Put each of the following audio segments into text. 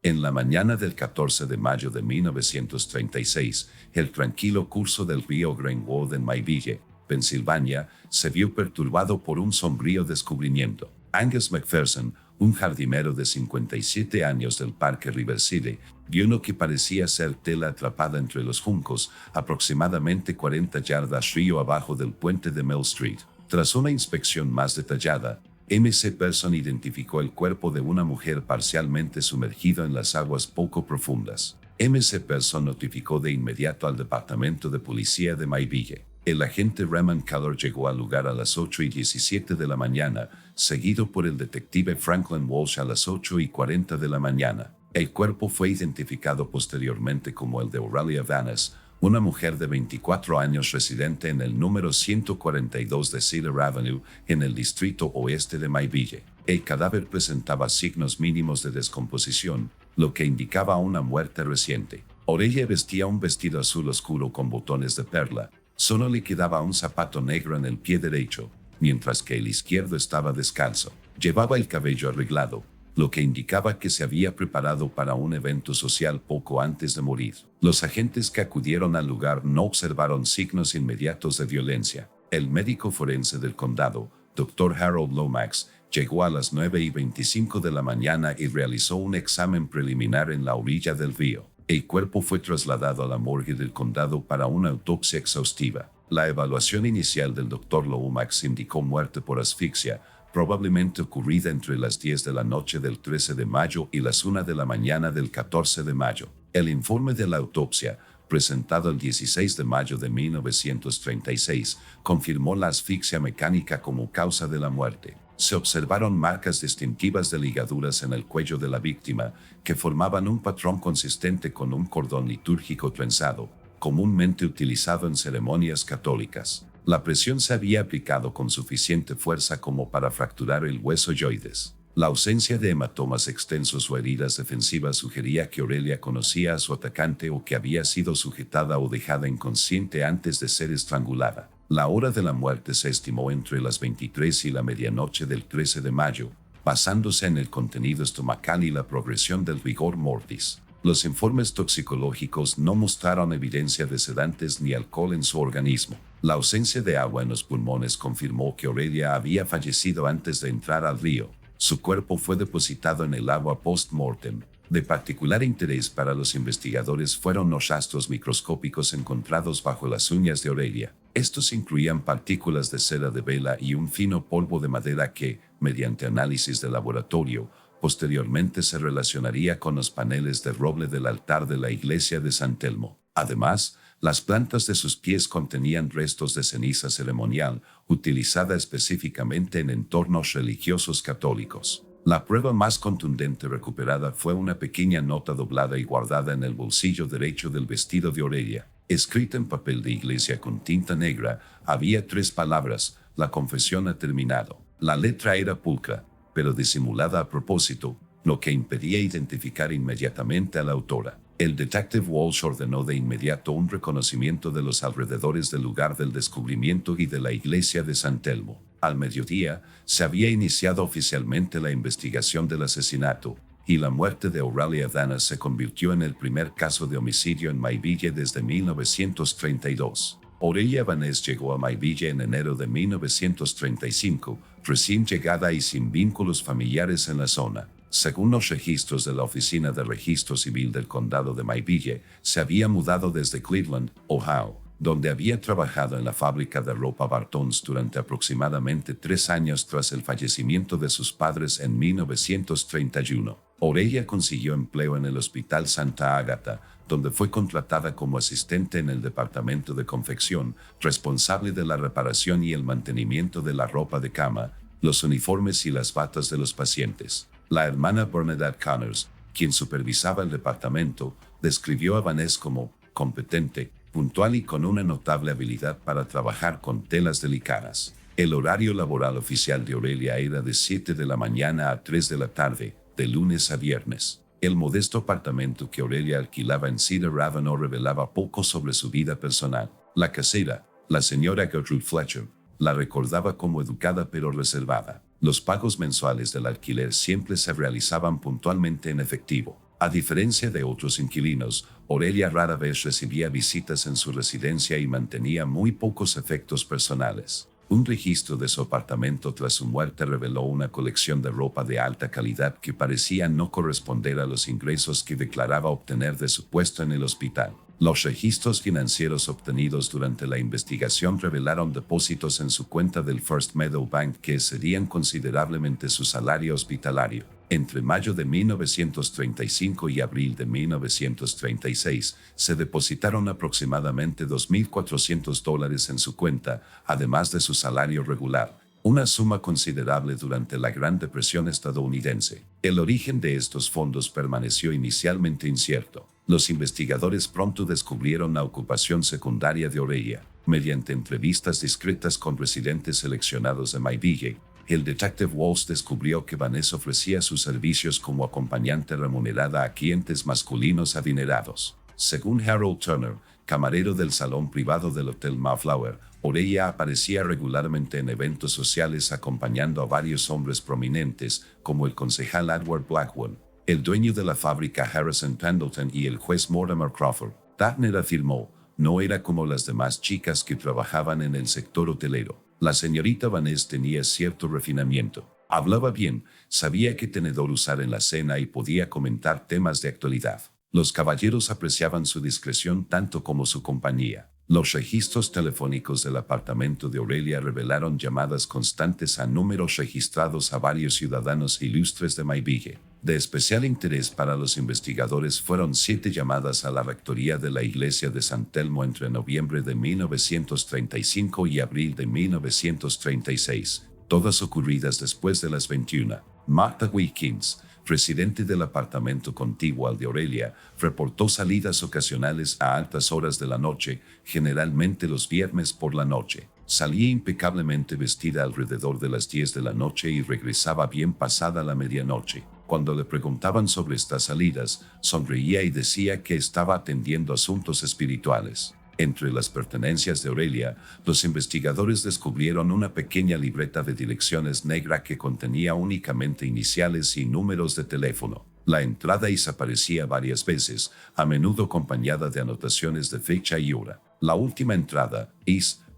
En la mañana del 14 de mayo de 1936, el tranquilo curso del río Greenwood en Mayville, Pensilvania, se vio perturbado por un sombrío descubrimiento. Angus McPherson, un jardinero de 57 años del Parque Riverside, vio lo que parecía ser tela atrapada entre los juncos, aproximadamente 40 yardas río abajo del puente de Mill Street. Tras una inspección más detallada, M.C. Person identificó el cuerpo de una mujer parcialmente sumergida en las aguas poco profundas. M.C. Person notificó de inmediato al Departamento de Policía de Mayville. El agente Raymond Keller llegó al lugar a las 8:17 de la mañana, seguido por el detective Franklin Walsh a las 8:40 de la mañana. El cuerpo fue identificado posteriormente como el de Aurelia Vanes, una mujer de 24 años residente en el número 142 de Cedar Avenue, en el distrito oeste de Mayville. El cadáver presentaba signos mínimos de descomposición, lo que indicaba una muerte reciente. Aurelia vestía un vestido azul oscuro con botones de perla. Solo le quedaba un zapato negro en el pie derecho, mientras que el izquierdo estaba descalzo. Llevaba el cabello arreglado, lo que indicaba que se había preparado para un evento social poco antes de morir. Los agentes que acudieron al lugar no observaron signos inmediatos de violencia. El médico forense del condado, Dr. Harold Lomax, llegó a las 9:25 de la mañana y realizó un examen preliminar en la orilla del río. El cuerpo fue trasladado a la morgue del condado para una autopsia exhaustiva. La evaluación inicial del Dr. Lomax indicó muerte por asfixia, probablemente ocurrida entre las 10 de la noche del 13 de mayo y las 1 de la mañana del 14 de mayo. El informe de la autopsia, presentado el 16 de mayo de 1936, confirmó la asfixia mecánica como causa de la muerte. Se observaron marcas distintivas de ligaduras en el cuello de la víctima, que formaban un patrón consistente con un cordón litúrgico trenzado, comúnmente utilizado en ceremonias católicas. La presión se había aplicado con suficiente fuerza como para fracturar el hueso yoides. La ausencia de hematomas extensos o heridas defensivas sugería que Aurelia conocía a su atacante o que había sido sujetada o dejada inconsciente antes de ser estrangulada. La hora de la muerte se estimó entre las 23 y la medianoche del 13 de mayo, basándose en el contenido estomacal y la progresión del rigor mortis. Los informes toxicológicos no mostraron evidencia de sedantes ni alcohol en su organismo. La ausencia de agua en los pulmones confirmó que Aurelia había fallecido antes de entrar al río. Su cuerpo fue depositado en el agua post-mortem. De particular interés para los investigadores fueron los rastros microscópicos encontrados bajo las uñas de Aurelia. Estos incluían partículas de cera de vela y un fino polvo de madera que, mediante análisis de laboratorio, posteriormente se relacionaría con los paneles de roble del altar de la iglesia de San Telmo. Además, las plantas de sus pies contenían restos de ceniza ceremonial, utilizada específicamente en entornos religiosos católicos. La prueba más contundente recuperada fue una pequeña nota doblada y guardada en el bolsillo derecho del vestido de Aurelia. Escrita en papel de iglesia con tinta negra, había 3 palabras: la confesión ha terminado. La letra era pulcra, pero disimulada a propósito, lo que impedía identificar inmediatamente a la autora. El detective Walsh ordenó de inmediato un reconocimiento de los alrededores del lugar del descubrimiento y de la iglesia de San Telmo. Al mediodía, se había iniciado oficialmente la investigación del asesinato, y la muerte de Aurelia Vanes se convirtió en el primer caso de homicidio en Mayville desde 1932. Aurelia Vanes llegó a Mayville en enero de 1935, recién llegada y sin vínculos familiares en la zona. Según los registros de la Oficina de Registro Civil del Condado de Mayville, se había mudado desde Cleveland, Ohio, donde había trabajado en la fábrica de ropa Bartons durante aproximadamente 3 años tras el fallecimiento de sus padres en 1931. Aurelia consiguió empleo en el Hospital Santa Ágata, donde fue contratada como asistente en el departamento de confección, responsable de la reparación y el mantenimiento de la ropa de cama, los uniformes y las batas de los pacientes. La hermana Bernadette Connors, quien supervisaba el departamento, describió a Vanes como competente, puntual y con una notable habilidad para trabajar con telas delicadas. El horario laboral oficial de Aurelia era de 7 de la mañana a 3 de la tarde, de lunes a viernes. El modesto apartamento que Aurelia alquilaba en Cedar Avenue revelaba poco sobre su vida personal. La casera, la señora Gertrude Fletcher, la recordaba como educada pero reservada. Los pagos mensuales del alquiler siempre se realizaban puntualmente en efectivo. A diferencia de otros inquilinos, Aurelia rara vez recibía visitas en su residencia y mantenía muy pocos efectos personales. Un registro de su apartamento tras su muerte reveló una colección de ropa de alta calidad que parecía no corresponder a los ingresos que declaraba obtener de su puesto en el hospital. Los registros financieros obtenidos durante la investigación revelaron depósitos en su cuenta del First Meadow Bank que excedían considerablemente su salario hospitalario. Entre mayo de 1935 y abril de 1936, se depositaron aproximadamente $2,400 en su cuenta, además de su salario regular, una suma considerable durante la Gran Depresión estadounidense. El origen de estos fondos permaneció inicialmente incierto. Los investigadores pronto descubrieron la ocupación secundaria de Aurelia. Mediante entrevistas discretas con residentes seleccionados de Mayville, el detective Walsh descubrió que Vanessa ofrecía sus servicios como acompañante remunerada a clientes masculinos adinerados. Según Harold Turner, camarero del salón privado del Hotel Mayflower, Aurelia aparecía regularmente en eventos sociales acompañando a varios hombres prominentes, como el concejal Edward Blackwell, el dueño de la fábrica Harrison Pendleton y el juez Mortimer Crawford. Turner afirmó, no era como las demás chicas que trabajaban en el sector hotelero. La señorita Vanessa tenía cierto refinamiento. Hablaba bien, sabía qué tenedor usar en la cena y podía comentar temas de actualidad. Los caballeros apreciaban su discreción tanto como su compañía. Los registros telefónicos del apartamento de Aurelia revelaron llamadas constantes a números registrados a varios ciudadanos ilustres de Mayville. De especial interés para los investigadores fueron 7 llamadas a la rectoría de la iglesia de San Telmo entre noviembre de 1935 y abril de 1936, todas ocurridas después de las 21. Martha Wilkins, residente del apartamento contiguo al de Aurelia, reportó salidas ocasionales a altas horas de la noche, generalmente los viernes por la noche. Salía impecablemente vestida alrededor de las 10 de la noche y regresaba bien pasada la medianoche. Cuando le preguntaban sobre estas salidas, sonreía y decía que estaba atendiendo asuntos espirituales. Entre las pertenencias de Aurelia, los investigadores descubrieron una pequeña libreta de direcciones negra que contenía únicamente iniciales y números de teléfono. La entrada aparecía varias veces, a menudo acompañada de anotaciones de fecha y hora. La última entrada,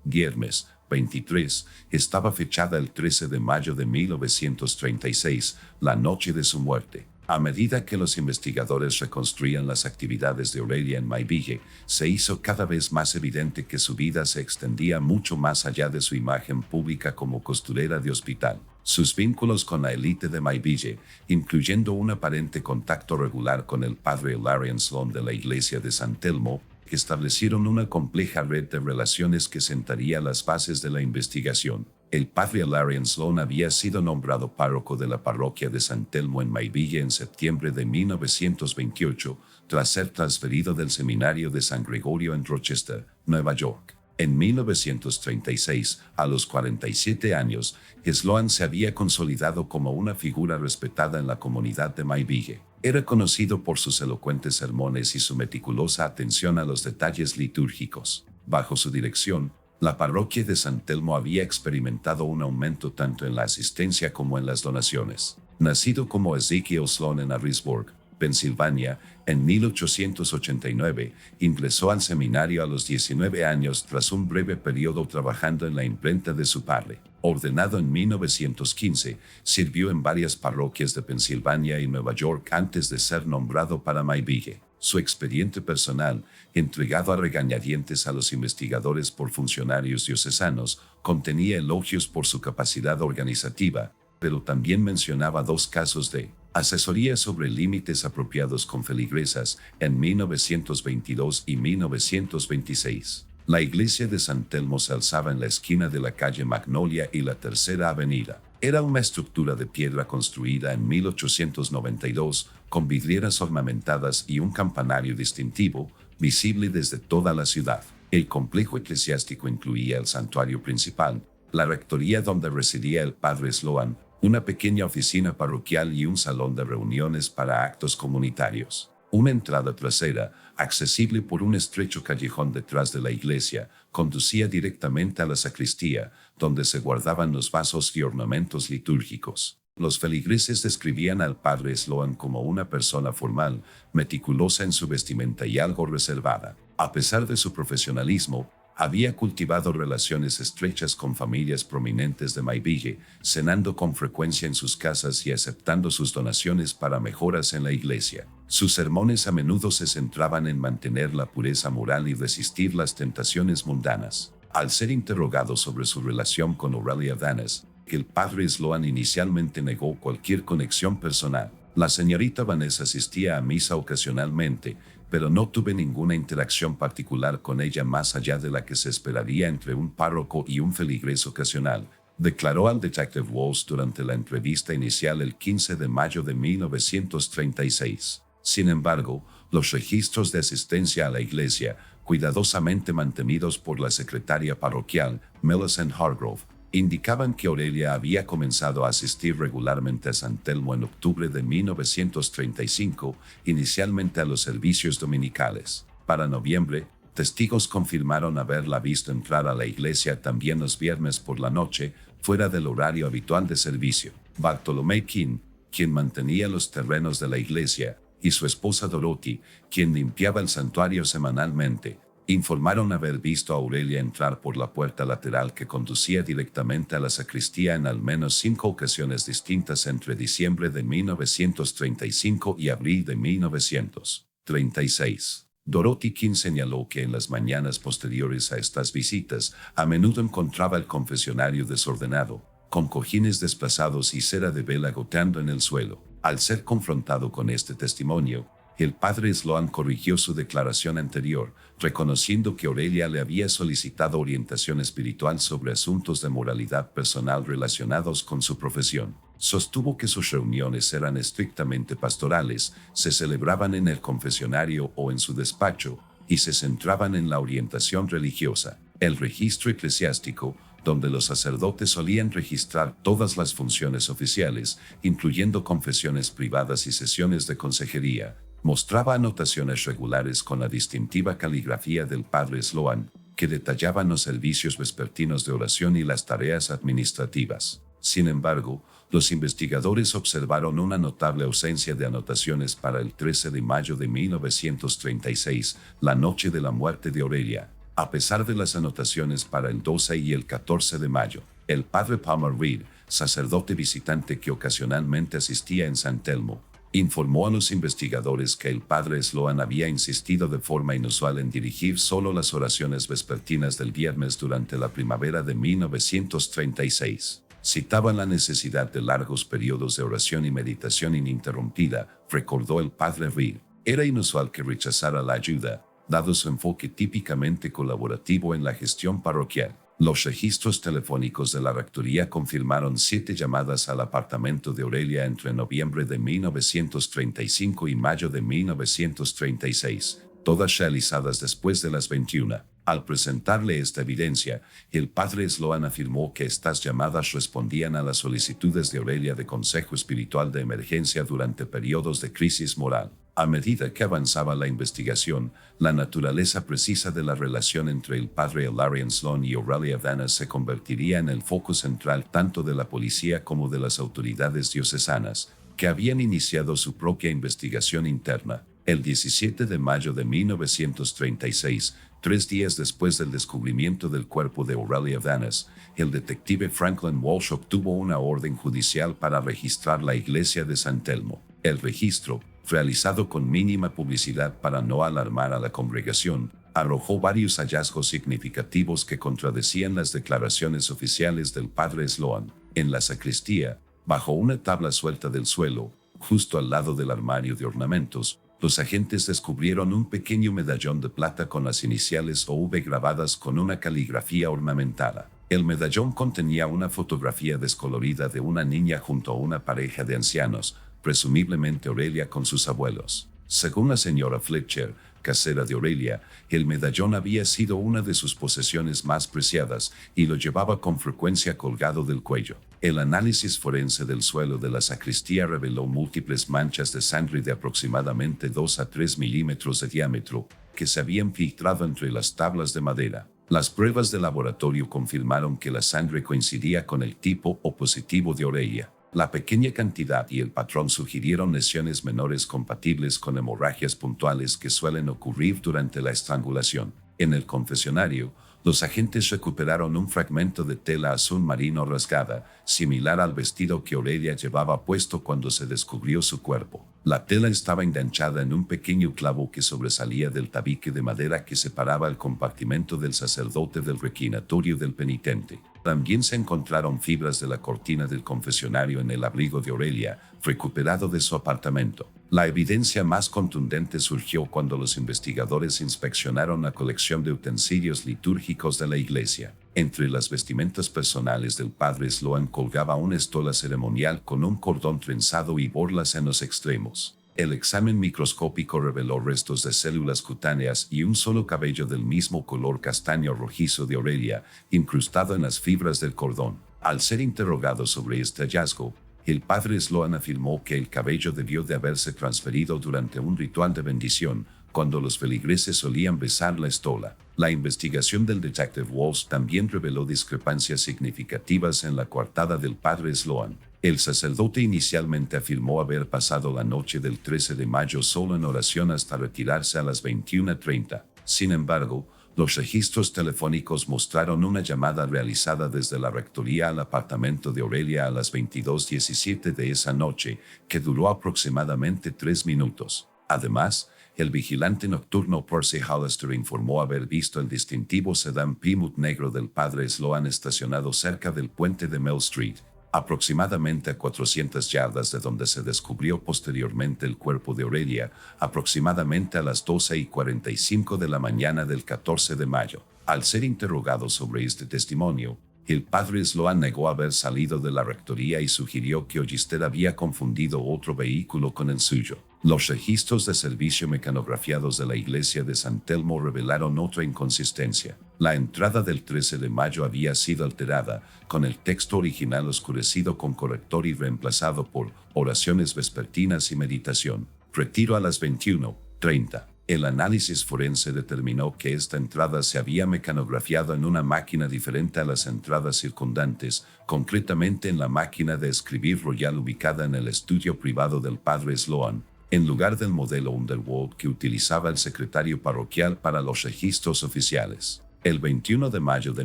viernes 23, estaba fechada el 13 de mayo de 1936, la noche de su muerte. A medida que los investigadores reconstruían las actividades de Aurelia en Mayville, se hizo cada vez más evidente que su vida se extendía mucho más allá de su imagen pública como costurera de hospital. Sus vínculos con la élite de Mayville, incluyendo un aparente contacto regular con el padre Larian Sloan de la iglesia de San Telmo, establecieron una compleja red de relaciones que sentaría las bases de la investigación. El padre Larian Sloan había sido nombrado párroco de la parroquia de San Telmo en Mayville en septiembre de 1928, tras ser transferido del seminario de San Gregorio en Rochester, Nueva York. En 1936, a los 47 años, Sloan se había consolidado como una figura respetada en la comunidad de Mayville. Era conocido por sus elocuentes sermones y su meticulosa atención a los detalles litúrgicos. Bajo su dirección, la parroquia de San Telmo había experimentado un aumento tanto en la asistencia como en las donaciones. Nacido como Ezekiel Sloan en Harrisburg, Pensilvania, en 1889, ingresó al seminario a los 19 años tras un breve periodo trabajando en la imprenta de su padre. Ordenado en 1915, sirvió en varias parroquias de Pensilvania y Nueva York antes de ser nombrado para Mayville. Su expediente personal, entregado a regañadientes a los investigadores por funcionarios diocesanos, contenía elogios por su capacidad organizativa, pero también mencionaba 2 casos de asesoría sobre límites apropiados con feligresas en 1922 y 1926. La iglesia de San Telmo se alzaba en la esquina de la calle Magnolia y la Tercera Avenida. Era una estructura de piedra construida en 1892, con vidrieras ornamentadas y un campanario distintivo, visible desde toda la ciudad. El complejo eclesiástico incluía el santuario principal, la rectoría donde residía el padre Sloan, una pequeña oficina parroquial y un salón de reuniones para actos comunitarios. Una entrada trasera, accesible por un estrecho callejón detrás de la iglesia, conducía directamente a la sacristía, donde se guardaban los vasos y ornamentos litúrgicos. Los feligreses describían al padre Sloan como una persona formal, meticulosa en su vestimenta y algo reservada. A pesar de su profesionalismo, había cultivado relaciones estrechas con familias prominentes de Mayville, cenando con frecuencia en sus casas y aceptando sus donaciones para mejoras en la iglesia. Sus sermones a menudo se centraban en mantener la pureza moral y resistir las tentaciones mundanas. Al ser interrogado sobre su relación con Aurelia Vaness, el padre Sloan inicialmente negó cualquier conexión personal. La señorita Vanessa asistía a misa ocasionalmente, pero no tuve ninguna interacción particular con ella más allá de la que se esperaría entre un párroco y un feligres ocasional, declaró al detective Walsh durante la entrevista inicial el 15 de mayo de 1936. Sin embargo, los registros de asistencia a la iglesia, cuidadosamente mantenidos por la secretaria parroquial, Millicent Hargrove, indicaban que Aurelia había comenzado a asistir regularmente a San Telmo en octubre de 1935, inicialmente a los servicios dominicales. Para noviembre, testigos confirmaron haberla visto entrar a la iglesia también los viernes por la noche, fuera del horario habitual de servicio. Bartolomé King, quien mantenía los terrenos de la iglesia, y su esposa Dorothy, quien limpiaba el santuario semanalmente, informaron haber visto a Aurelia entrar por la puerta lateral que conducía directamente a la sacristía en al menos 5 ocasiones distintas entre diciembre de 1935 y abril de 1936. Dorothy King señaló que en las mañanas posteriores a estas visitas, a menudo encontraba el confesionario desordenado, con cojines desplazados y cera de vela goteando en el suelo. Al ser confrontado con este testimonio, el padre Sloan corrigió su declaración anterior, reconociendo que Aurelia le había solicitado orientación espiritual sobre asuntos de moralidad personal relacionados con su profesión. Sostuvo que sus reuniones eran estrictamente pastorales, se celebraban en el confesionario o en su despacho, y se centraban en la orientación religiosa. El registro eclesiástico, donde los sacerdotes solían registrar todas las funciones oficiales, incluyendo confesiones privadas y sesiones de consejería, mostraba anotaciones regulares con la distintiva caligrafía del padre Sloan, que detallaban los servicios vespertinos de oración y las tareas administrativas. Sin embargo, los investigadores observaron una notable ausencia de anotaciones para el 13 de mayo de 1936, la noche de la muerte de Aurelia, a pesar de las anotaciones para el 12 y el 14 de mayo. El padre Palmer Reed, sacerdote visitante que ocasionalmente asistía en San Telmo, informó a los investigadores que el padre Sloan había insistido de forma inusual en dirigir solo las oraciones vespertinas del viernes durante la primavera de 1936. Citaban la necesidad de largos periodos de oración y meditación ininterrumpida, recordó el padre Reed. Era inusual que rechazara la ayuda, dado su enfoque típicamente colaborativo en la gestión parroquial. Los registros telefónicos de la rectoría confirmaron 7 llamadas al apartamento de Aurelia entre noviembre de 1935 y mayo de 1936, todas realizadas después de las 21. Al presentarle esta evidencia, el padre Sloan afirmó que estas llamadas respondían a las solicitudes de Aurelia de consejo espiritual de emergencia durante periodos de crisis moral. A medida que avanzaba la investigación, la naturaleza precisa de la relación entre el padre Hilarion Sloan y Aurelia Vaness se convertiría en el foco central tanto de la policía como de las autoridades diocesanas, que habían iniciado su propia investigación interna. El 17 de mayo de 1936, 3 días después del descubrimiento del cuerpo de Aurelia Vaness, el detective Franklin Walsh obtuvo una orden judicial para registrar la iglesia de San Telmo. El registro, realizado con mínima publicidad para no alarmar a la congregación, arrojó varios hallazgos significativos que contradecían las declaraciones oficiales del padre Sloan. En la sacristía, bajo una tabla suelta del suelo, justo al lado del armario de ornamentos, los agentes descubrieron un pequeño medallón de plata con las iniciales OV grabadas con una caligrafía ornamentada. El medallón contenía una fotografía descolorida de una niña junto a una pareja de ancianos, presumiblemente Aurelia con sus abuelos. Según la señora Fletcher, casera de Aurelia, el medallón había sido una de sus posesiones más preciadas y lo llevaba con frecuencia colgado del cuello. El análisis forense del suelo de la sacristía reveló múltiples manchas de sangre de aproximadamente 2 a 3 milímetros de diámetro, que se habían filtrado entre las tablas de madera. Las pruebas de laboratorio confirmaron que la sangre coincidía con el tipo O positivo de Aurelia. La pequeña cantidad y el patrón sugirieron lesiones menores compatibles con hemorragias puntuales que suelen ocurrir durante la estrangulación. En el confesionario, los agentes recuperaron un fragmento de tela azul marino rasgada, similar al vestido que Aurelia llevaba puesto cuando se descubrió su cuerpo. La tela estaba enganchada en un pequeño clavo que sobresalía del tabique de madera que separaba el compartimento del sacerdote del reclinatorio del penitente. También se encontraron fibras de la cortina del confesionario en el abrigo de Aurelia, recuperado de su apartamento. La evidencia más contundente surgió cuando los investigadores inspeccionaron la colección de utensilios litúrgicos de la iglesia. Entre las vestimentas personales del padre Sloan colgaba una estola ceremonial con un cordón trenzado y borlas en los extremos. El examen microscópico reveló restos de células cutáneas y un solo cabello del mismo color castaño rojizo de Aurelia, incrustado en las fibras del cordón. Al ser interrogado sobre este hallazgo, el padre Sloan afirmó que el cabello debió de haberse transferido durante un ritual de bendición, cuando los feligreses solían besar la estola. La investigación del detective Walsh también reveló discrepancias significativas en la coartada del padre Sloan. El sacerdote inicialmente afirmó haber pasado la noche del 13 de mayo solo en oración hasta retirarse a las 21:30. Sin embargo, los registros telefónicos mostraron una llamada realizada desde la rectoría al apartamento de Aurelia a las 22:17 de esa noche, que duró aproximadamente 3 minutos. Además, el vigilante nocturno Percy Hollister informó haber visto el distintivo sedán Plymouth negro del padre Sloan estacionado cerca del puente de Mill Street, aproximadamente a 400 yardas de donde se descubrió posteriormente el cuerpo de Aurelia, aproximadamente a las 12:45 de la mañana del 14 de mayo. Al ser interrogado sobre este testimonio, el padre Sloan negó haber salido de la rectoría y sugirió que Ollister había confundido otro vehículo con el suyo. Los registros de servicio mecanografiados de la iglesia de San Telmo revelaron otra inconsistencia. La entrada del 13 de mayo había sido alterada, con el texto original oscurecido con corrector y reemplazado por oraciones vespertinas y meditación. Retiro a las 21:30. El análisis forense determinó que esta entrada se había mecanografiado en una máquina diferente a las entradas circundantes, concretamente en la máquina de escribir Royal ubicada en el estudio privado del padre Sloan, en lugar del modelo Underwood que utilizaba el secretario parroquial para los registros oficiales. El 21 de mayo de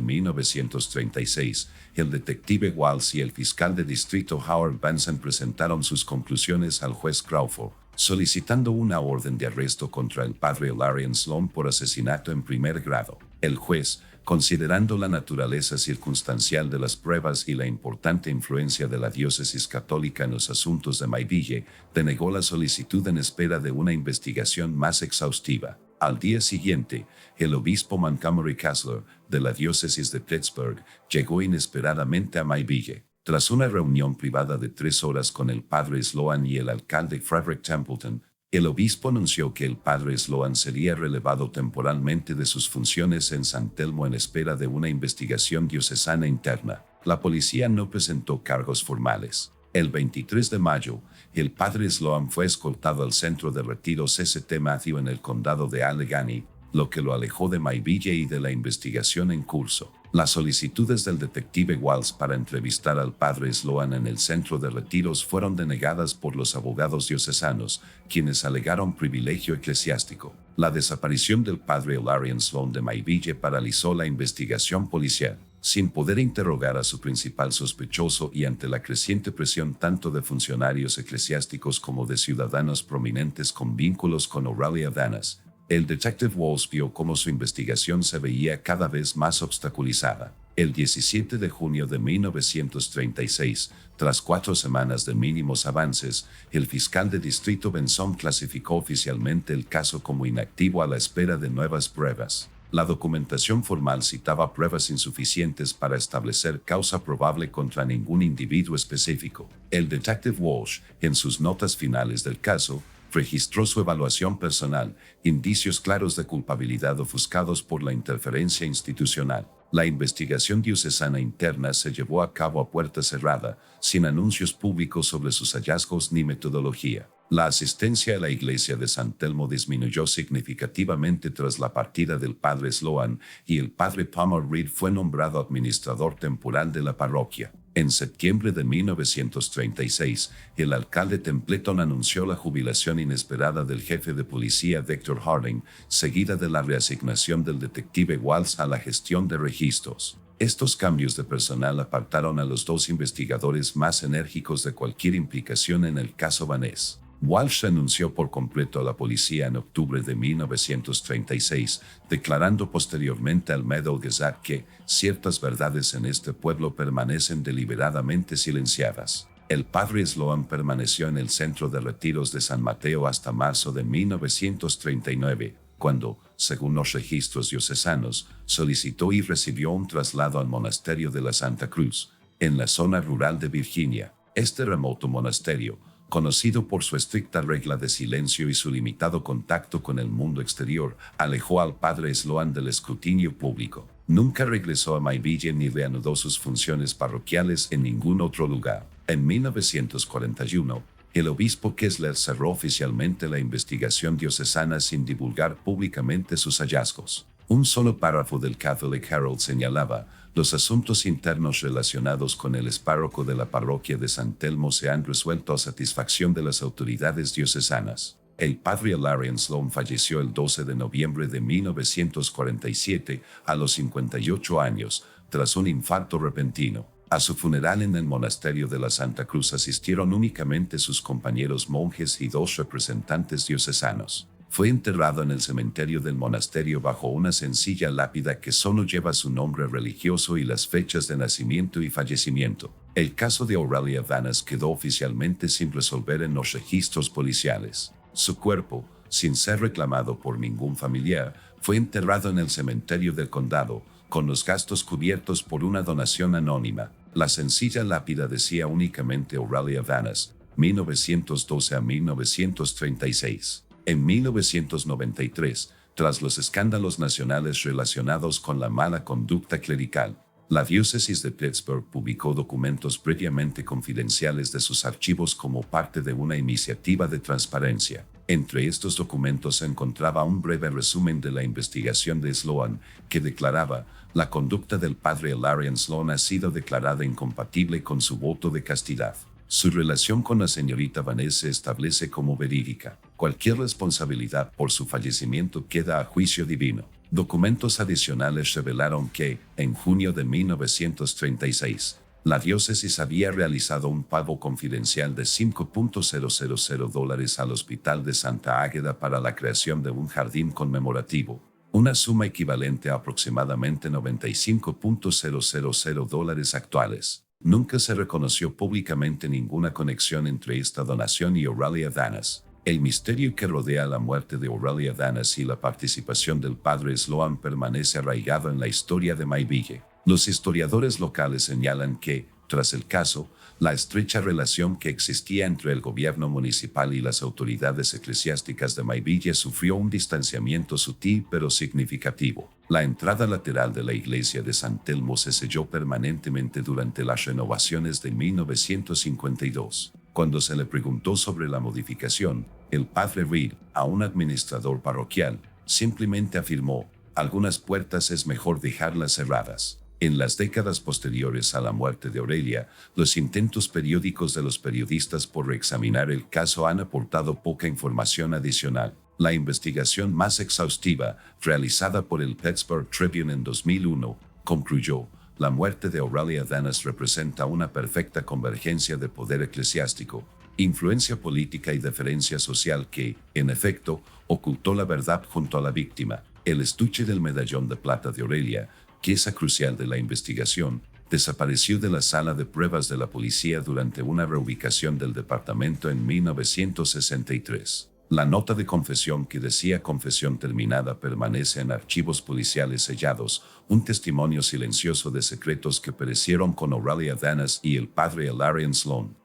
1936, el detective Walsh y el fiscal de distrito Howard Benson presentaron sus conclusiones al juez Crawford, solicitando una orden de arresto contra el padre Larian Sloan por asesinato en primer grado. El juez, considerando la naturaleza circunstancial de las pruebas y la importante influencia de la diócesis católica en los asuntos de Mayville, denegó la solicitud en espera de una investigación más exhaustiva. Al día siguiente, el obispo Montgomery Castler, de la diócesis de Pittsburgh, llegó inesperadamente a Mayville. Tras una reunión privada de 3 horas con el padre Sloan y el alcalde Frederick Templeton, el obispo anunció que el padre Sloan sería relevado temporalmente de sus funciones en San Telmo en espera de una investigación diocesana interna. La policía no presentó cargos formales. El 23 de mayo, el padre Sloan fue escoltado al centro de retiro St. Matthew en el condado de Allegheny, lo que lo alejó de Mayville y de la investigación en curso. Las solicitudes del detective Walsh para entrevistar al padre Sloan en el centro de retiros fueron denegadas por los abogados diocesanos, quienes alegaron privilegio eclesiástico. La desaparición del padre Larian Sloan de Mayville paralizó la investigación policial. Sin poder interrogar a su principal sospechoso y ante la creciente presión tanto de funcionarios eclesiásticos como de ciudadanos prominentes con vínculos con Aurelia Danas, el detective Walsh vio cómo su investigación se veía cada vez más obstaculizada. El 17 de junio de 1936, tras 4 semanas de mínimos avances, el fiscal de distrito Benson clasificó oficialmente el caso como inactivo a la espera de nuevas pruebas. La documentación formal citaba pruebas insuficientes para establecer causa probable contra ningún individuo específico. El detective Walsh, en sus notas finales del caso, registró su evaluación personal, indicios claros de culpabilidad ofuscados por la interferencia institucional. La investigación diocesana interna se llevó a cabo a puerta cerrada, sin anuncios públicos sobre sus hallazgos ni metodología. La asistencia a la iglesia de San Telmo disminuyó significativamente tras la partida del padre Sloan y el padre Palmer Reed fue nombrado administrador temporal de la parroquia. En septiembre de 1936, el alcalde Templeton anunció la jubilación inesperada del jefe de policía Dexter Harding, seguida de la reasignación del detective Walsh a la gestión de registros. Estos cambios de personal apartaron a los dos investigadores más enérgicos de cualquier implicación en el caso Vaness. Walsh renunció por completo a la policía en octubre de 1936, declarando posteriormente al Medical Gazette que ciertas verdades en este pueblo permanecen deliberadamente silenciadas. El padre Sloan permaneció en el centro de retiros de San Mateo hasta marzo de 1939, cuando, según los registros diocesanos, solicitó y recibió un traslado al monasterio de la Santa Cruz, en la zona rural de Virginia. Este remoto monasterio, conocido por su estricta regla de silencio y su limitado contacto con el mundo exterior, alejó al padre Sloan del escrutinio público. Nunca regresó a Mayville ni reanudó sus funciones parroquiales en ningún otro lugar. En 1941, el obispo Kessler cerró oficialmente la investigación diocesana sin divulgar públicamente sus hallazgos. Un solo párrafo del Catholic Herald señalaba: los asuntos internos relacionados con el párroco de la parroquia de San Telmo se han resuelto a satisfacción de las autoridades diocesanas. El padre Larian Sloan falleció el 12 de noviembre de 1947 a los 58 años, tras un infarto repentino. A su funeral en el monasterio de la Santa Cruz asistieron únicamente sus compañeros monjes y dos representantes diocesanos. Fue enterrado en el cementerio del monasterio bajo una sencilla lápida que solo lleva su nombre religioso y las fechas de nacimiento y fallecimiento. El caso de Aurelia Vaness quedó oficialmente sin resolver en los registros policiales. Su cuerpo, sin ser reclamado por ningún familiar, fue enterrado en el cementerio del condado, con los gastos cubiertos por una donación anónima. La sencilla lápida decía únicamente Aurelia Vaness, 1912 a 1936. En 1993, tras los escándalos nacionales relacionados con la mala conducta clerical, la diócesis de Pittsburgh publicó documentos previamente confidenciales de sus archivos como parte de una iniciativa de transparencia. Entre estos documentos se encontraba un breve resumen de la investigación de Sloan, que declaraba: la conducta del padre Larian Sloan ha sido declarada incompatible con su voto de castidad. Su relación con la señorita Vaness se establece como verídica. Cualquier responsabilidad por su fallecimiento queda a juicio divino. Documentos adicionales revelaron que, en junio de 1936, la diócesis había realizado un pago confidencial de $5,000 al Hospital de Santa Águeda para la creación de un jardín conmemorativo, una suma equivalente a aproximadamente $95,000 actuales. Nunca se reconoció públicamente ninguna conexión entre esta donación y Aurelia Vaness. El misterio que rodea la muerte de Aurelia Vaness y la participación del padre Sloan permanece arraigado en la historia de Mayville. Los historiadores locales señalan que, tras el caso, la estrecha relación que existía entre el gobierno municipal y las autoridades eclesiásticas de Mayville sufrió un distanciamiento sutil pero significativo. La entrada lateral de la iglesia de San Telmo se selló permanentemente durante las renovaciones de 1952. Cuando se le preguntó sobre la modificación, el padre Reed, a un administrador parroquial, simplemente afirmó: algunas puertas es mejor dejarlas cerradas. En las décadas posteriores a la muerte de Aurelia, los intentos periódicos de los periodistas por reexaminar el caso han aportado poca información adicional. La investigación más exhaustiva, realizada por el Pittsburgh Tribune en 2001, concluyó: la muerte de Aurelia Vaness representa una perfecta convergencia de poder eclesiástico, influencia política y deferencia social que, en efecto, ocultó la verdad junto a la víctima. El estuche del medallón de plata de Aurelia, pieza crucial de la investigación, desapareció de la sala de pruebas de la policía durante una reubicación del departamento en 1963. La nota de confesión que decía confesión terminada permanece en archivos policiales sellados, un testimonio silencioso de secretos que perecieron con Aurelia Vaness y el padre Larian Sloan.